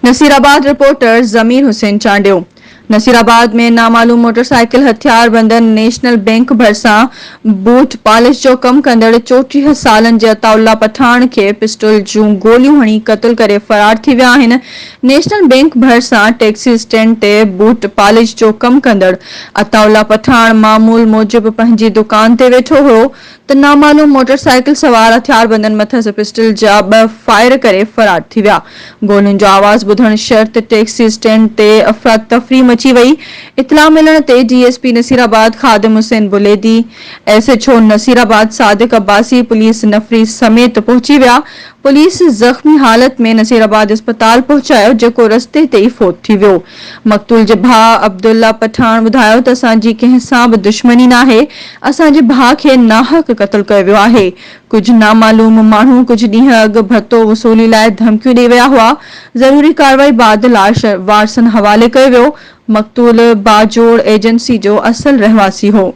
Nasirabad reporter जमीर हुसैन चांडियो। नसीराबाद में नामालूम motorcycle हथियार बंदन नेशनल बैंक भरिसां बूट पॉलिश जो कम कंदड़ 34 सालन जे अताउल्ला पठान के पिस्टल जूं गोलियूं हणी क़त्ल करे फरार थी विया आहिनि। नेशनल बैंक भरिसां टैक्सी स्टैंड ते बूट पॉलिश जो कम कंदड़ अताउल्ला पठान मामूल मूजिब पंहिंजी दुकान ते वेठो हो त नामालूम मोटरसाइकिल सवार हथियार बंदन मथस पिस्टल जा 2 फायर करे फरार थी विया। गोलियुनि जो आवाज़ ॿुधण शर्त टैक्सी स्टैंड ते अफरा तफरी मची वई। इतला मिलण ते डीएसपी नसीराबाद खादिम हुसैन बुलेदी, एसएचओ नसीराबाद सादिक अब्बासी पुलिस नफरी समेत पहुची विया। पुलिस जख्मी हालत में नसीराबाद अस्पताल पहुंचायो, जेको रस्ते ते ई फोत थी वियो। मक़तूल जे भाउ अब्दुल्ला पठान ॿुधायो त असांजी कंहिं सां बि दुश्मनी नाहे, असांजे भाउ खे नाहक क़त्ल कयो वियो आहे। कुछ नामालूम माण्हू कुछ ॾींहं अॻु भत्तो वसूली लाइ धमकियूं ॾेई विया हुआ। ज़रूरी कार्रवाई बाद लाश वारसनि हवाले कयो वियो। मक़तूल बाजोड़ एजेंसी जो असल रहवासी हो।